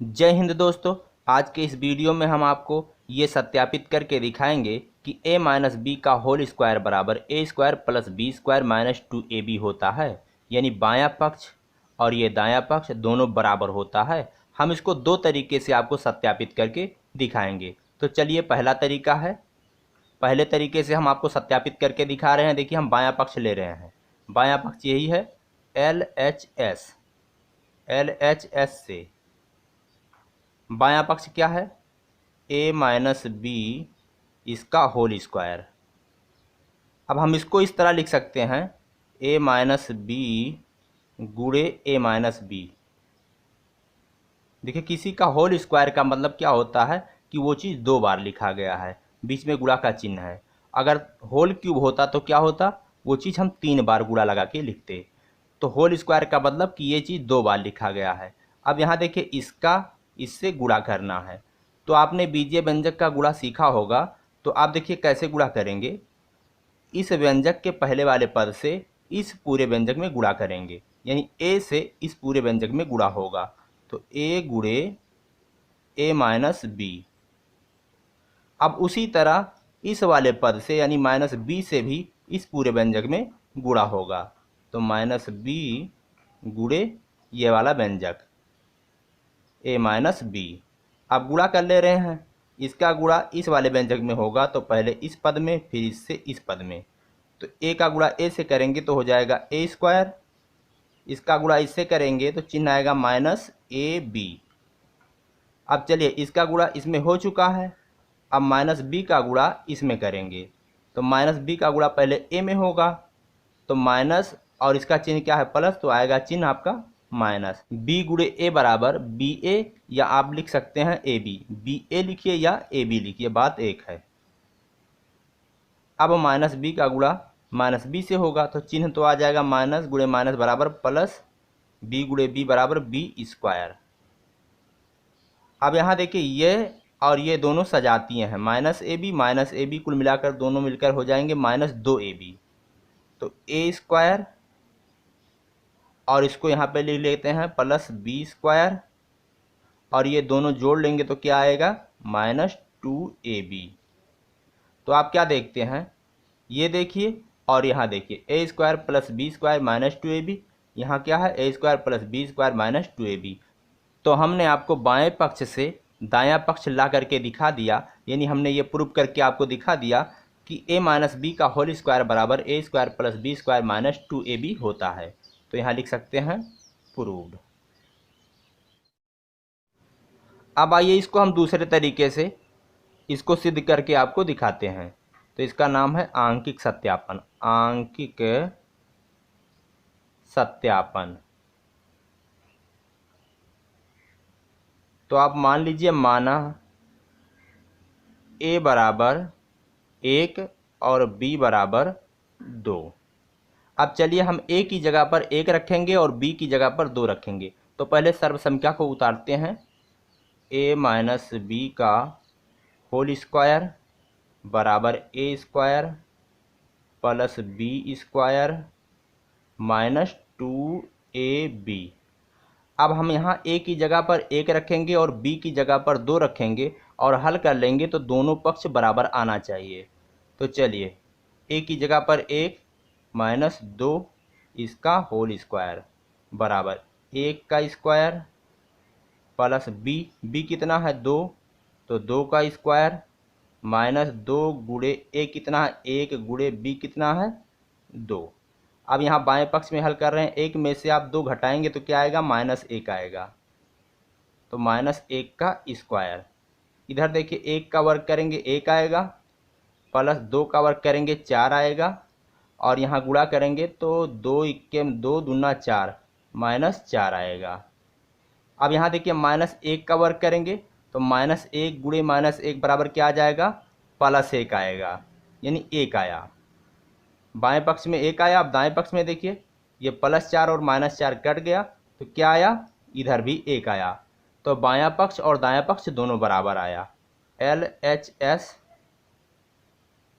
जय हिंद दोस्तों। आज के इस वीडियो में हम आपको ये सत्यापित करके दिखाएंगे कि a माइनस बी का होल स्क्वायर बराबर A square plus B square minus 2ab होता है। यानी बायां पक्ष और ये दायां पक्ष दोनों बराबर होता है। हम इसको दो तरीके से आपको सत्यापित करके दिखाएंगे। तो चलिए, पहला तरीका है। पहले तरीके से हम आपको सत्यापित करके दिखा रहे हैं। देखिए, हम बायां पक्ष ले रहे हैं। बायां पक्ष यही है, एल एच एस से बायां पक्ष क्या है, a माइनस बी इसका होल स्क्वायर। अब हम इसको इस तरह लिख सकते हैं, a माइनस बी गुणे a माइनस बी। देखिए, किसी का होल स्क्वायर का मतलब क्या होता है कि वो चीज़ दो बार लिखा गया है, बीच में गुणा का चिन्ह है। अगर होल क्यूब होता तो क्या होता, वो चीज़ हम 3 बार गुणा लगा के लिखते। तो होल स्क्वायर का मतलब कि ये चीज़ 2 बार लिखा गया है। अब यहाँ देखिए, इसका इससे गुणा करना है। तो आपने बीजीय व्यंजक का गुणा सीखा होगा। तो आप देखिए कैसे गुणा करेंगे। इस व्यंजक के पहले वाले पद से इस पूरे व्यंजक में गुणा करेंगे, यानी a से इस पूरे व्यंजक में गुणा होगा। तो a गुणे a माइनस बी। अब उसी तरह इस वाले पद से यानी माइनस बी से भी इस पूरे व्यंजक में गुणा होगा। तो माइनस बी गुणे ये वाला व्यंजक a माइनस बी। अब गुणा कर ले रहे हैं। इसका गुणा इस वाले व्यंजक में होगा, तो पहले इस पद में फिर इससे इस पद में। तो a का गुणा a से करेंगे तो हो जाएगा a स्क्वायर। इसका गुणा इससे करेंगे तो चिन्ह आएगा माइनस ए बी। अब चलिए, इसका गुणा इसमें हो चुका है। अब माइनस बी का गुणा इसमें करेंगे तो माइनस बी का गुणा पहले ए में होगा। तो माइनस और इसका चिन्ह क्या है, प्लस, तो आएगा चिन्ह आपका माइनस। बी गुणे ए बराबर बी ए, या आप लिख सकते हैं ए बी। बी ए लिखिए या ए बी लिखिए, बात एक है। अब माइनस बी का गुणा माइनस बी से होगा तो चिन्ह तो आ जाएगा माइनस गुणे माइनस बराबर प्लस, बी गुणे बी बराबर बी स्क्वायर। अब यहाँ देखिए, ये और ये दोनों सजातीय हैं, माइनस ए बी कुल मिलाकर दोनों मिलकर हो जाएंगे माइनस 2ab। तो ए स्क्वायर और इसको यहाँ पे लिख लेते हैं प्लस बी स्क्वायर, और ये दोनों जोड़ लेंगे तो क्या आएगा, माइनस 2ab। तो आप क्या देखते हैं, ये देखिए और यहाँ देखिए, A square plus B square minus 2ab। यहाँ क्या है, A square plus B square minus 2ab। तो हमने आपको बाएं पक्ष से दायां पक्ष ला करके दिखा दिया, यानी हमने ये प्रूव करके आपको दिखा दिया कि a माइनस बी का होल स्क्वायर बराबर A square plus B square minus 2ab होता है। तो यहाँ लिख सकते हैं प्रूव्ड। अब आइए, इसको हम दूसरे तरीके से इसको सिद्ध करके आपको दिखाते हैं। तो इसका नाम है आंकिक सत्यापन। आंकिक सत्यापन। तो आप मान लीजिए, माना a बराबर 1 और b बराबर 2। अब चलिए, हम a की जगह पर 1 रखेंगे और b की जगह पर 2 रखेंगे। तो पहले सर्वसंख्या को उतारते हैं। a माइनस बी का होल स्क्वायर बराबर A square plus B square minus 2ab। अब हम यहाँ a की जगह पर 1 रखेंगे और b की जगह पर 2 रखेंगे और हल कर लेंगे तो दोनों पक्ष बराबर आना चाहिए। तो चलिए, a की जगह पर 1 माइनस 2 इसका होल स्क्वायर बराबर 1 का स्क्वायर प्लस b कितना है 2, तो 2 का स्क्वायर माइनस 2 गुणे a कितना है 1 गुणे b कितना है 2। अब यहाँ बाएं पक्ष में हल कर रहे हैं, 1 में से आप 2 घटाएंगे तो क्या आएगा, माइनस 1 आएगा। तो माइनस 1 का स्क्वायर। इधर देखिए, 1 का वर्ग करेंगे 1 आएगा, प्लस 2 का वर्ग करेंगे 4 आएगा, और यहाँ गुणा करेंगे तो 2 इक्के 2 दूना 4 माइनस 4 आएगा। अब यहाँ देखिए, माइनस 1 का वर्ग करेंगे तो माइनस 1 गुणे माइनस 1 बराबर क्या आ जाएगा, प्लस 1 आएगा, यानी 1 आया। बाएं पक्ष में 1 आया। अब दाएं पक्ष में देखिए, ये प्लस 4 और माइनस 4 कट गया तो क्या आया, इधर भी 1 आया। तो बायां पक्ष और दायां पक्ष दोनों बराबर आया। LHS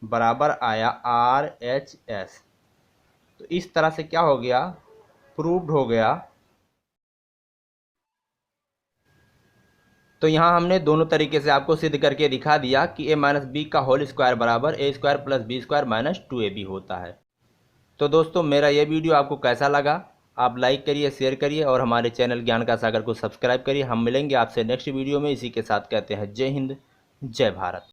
बराबर आया RHS। तो इस तरह से क्या हो गया, प्रूव्ड हो गया तो यहाँ हमने दोनों तरीके से आपको सिद्ध करके दिखा दिया कि a माइनस बी का होल स्क्वायर बराबर a square plus B square minus 2ab होता है। तो दोस्तों मेरा ये वीडियो आपको कैसा लगा, आप लाइक करिए, शेयर करिए और हमारे चैनल ज्ञान का सागर को सब्सक्राइब करिए। हम मिलेंगे आपसे नेक्स्ट वीडियो में। इसी के साथ कहते हैं जय हिंद, जय भारत।